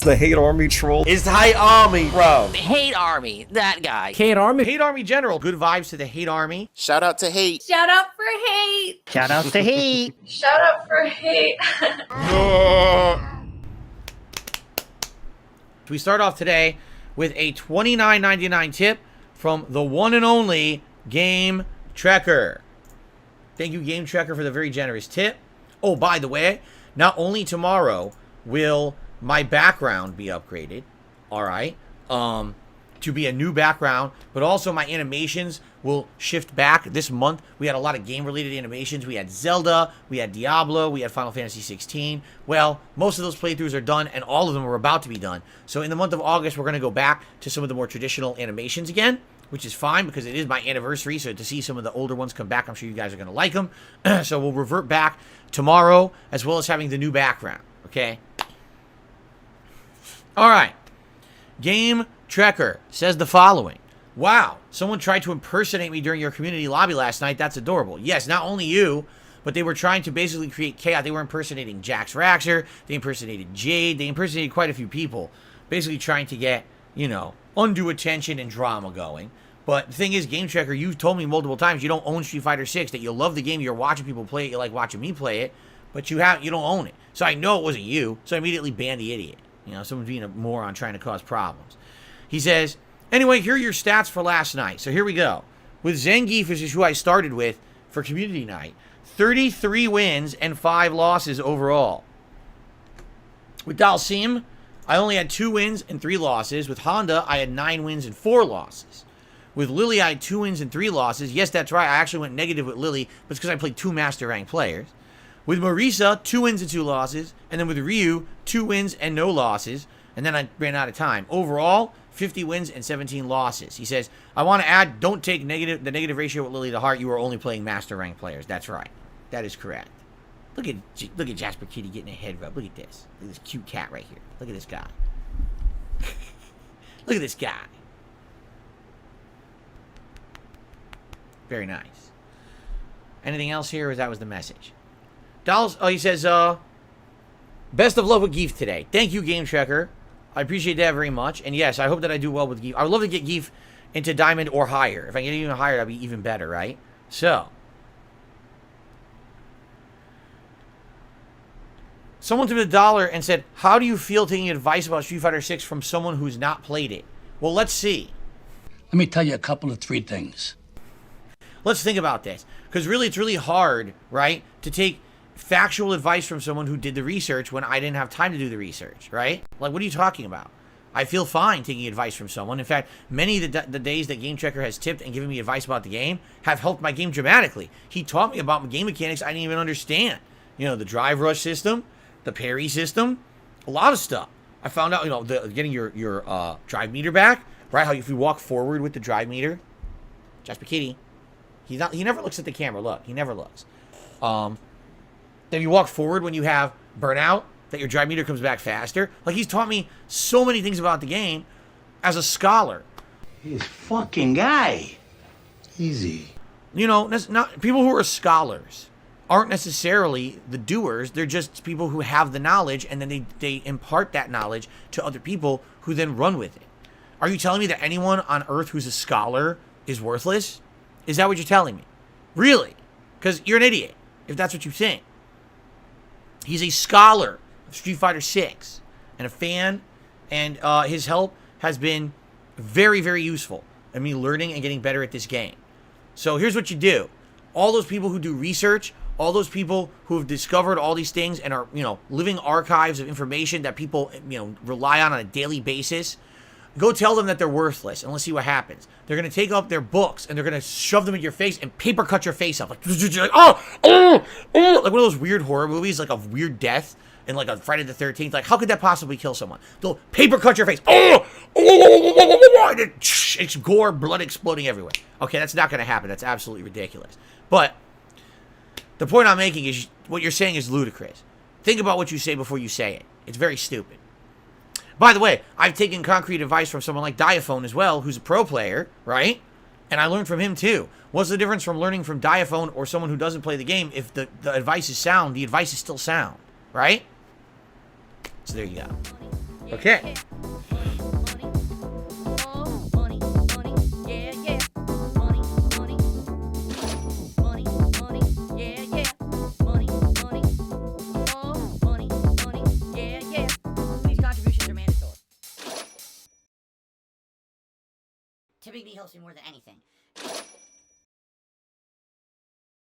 The hate army troll. It's the hate army, bro. The hate army, that guy. Hate army. Hate army general. Good vibes to the hate army. Shout out to hate. Shout out for hate. Shout out to hate. Shout out for hate. We start off today with a $29.99 tip from the one and only GameTrekker. Thank you, GameTrekker, for the very generous tip. Oh, by the way, not only tomorrow will my background be upgraded, all right, to be a new background, but also my animations will shift back this month. We had a lot of game-related animations. We had Zelda, we had Diablo, we had Final Fantasy 16. Well, most of those playthroughs are done, and all of them are about to be done. So in the month of August, we're going to go back to some of the more traditional animations again, which is fine because it is my anniversary, so to see some of the older ones come back, I'm sure you guys are going to like them. So we'll revert back tomorrow, as well as having the new background, okay? All right. GameTrekker says the following. Wow, someone tried to impersonate me during your community lobby last night. That's adorable. Yes, not only you, but they were trying to basically create chaos. They were impersonating Jax Raxer. They impersonated Jade. They impersonated quite a few people, basically trying to get, you know, undue attention and drama going. But the thing is, GameTrekker, you've told me multiple times you don't own Street Fighter 6, that you love the game, you're watching people play it, you like watching me play it, but you don't own it. So I know it wasn't you, so I immediately banned the idiot. You know, someone's being a moron trying to cause problems. He says, anyway, here are your stats for last night. So here we go. With Zangief, which is who I started with for community night, 33 wins and 5 losses overall. With Dalsim, I only had 2 wins and 3 losses. With Honda, I had 9 wins and 4 losses. With Lily, I had 2 wins and 3 losses. Yes, that's right. I actually went negative with Lily, but it's because I played 2 master rank players. With Marisa, 2 wins and 2 losses. And then with Ryu, 2 wins and no losses. And then I ran out of time. Overall, 50 wins and 17 losses. He says, I want to add, don't take the negative ratio with Lily to heart. You are only playing master rank players. That's right. That is correct. Look at Jasper Kitty getting a head rub. Look at this. Look at this cute cat right here. Look at this guy. Look at this guy. Very nice. Anything else here, or that was the message? Dolls, oh, he says, best of luck with Geef today. Thank you, GameTrekker. I appreciate that very much. And yes, I hope that I do well with Geef. I would love to get Geef into Diamond or higher. If I get even higher, that'd be even better, right? So. Someone took $1 and said, how do you feel taking advice about Street Fighter 6 from someone who's not played it? Well, let's see. Let me tell you a couple of 3 things. Let's think about this. Because really, it's really hard, right, to take factual advice from someone who did the research when I didn't have time to do the research, right? Like, what are you talking about? I feel fine taking advice from someone. In fact, many of the days that GameTrekker has tipped and given me advice about the game have helped my game dramatically. He taught me about game mechanics I didn't even understand. You know, the drive rush system, the parry system, a lot of stuff. I found out, you know, getting your drive meter back, right? How if you walk forward with the drive meter, Jasper Kitty, he never looks at the camera. Look, he never looks. Then you walk forward when you have burnout, that your drive meter comes back faster. Like, he's taught me so many things about the game as a scholar. This fucking guy. Easy. You know, not people who are scholars aren't necessarily the doers. They're just people who have the knowledge, and then they impart that knowledge to other people who then run with it. Are you telling me that anyone on Earth who's a scholar is worthless? Is that what you're telling me? Really? Because you're an idiot, if that's what you think. He's a scholar of Street Fighter 6 and a fan, and his help has been very, very useful in me learning and getting better at this game. So here's what you do. All those people who do research, all those people who have discovered all these things and are, you know, living archives of information that people, you know, rely on a daily basis, go tell them that they're worthless, and let's see what happens. They're going to take up their books, and they're going to shove them in your face and paper cut your face up. Like, like one of those weird horror movies, like a weird death in like a Friday the 13th. Like, how could that possibly kill someone? They'll paper cut your face. It's gore, blood exploding everywhere. Okay, that's not going to happen. That's absolutely ridiculous. But the point I'm making is what you're saying is ludicrous. Think about what you say before you say it. It's very stupid. By the way, I've taken concrete advice from someone like Diaphone as well, who's a pro player, right? And I learned from him too. What's the difference from learning from Diaphone or someone who doesn't play the game? If the advice is sound, the advice is still sound, right? So there you go. Okay. These contributions are mandatory. Tipping me helps me more than anything.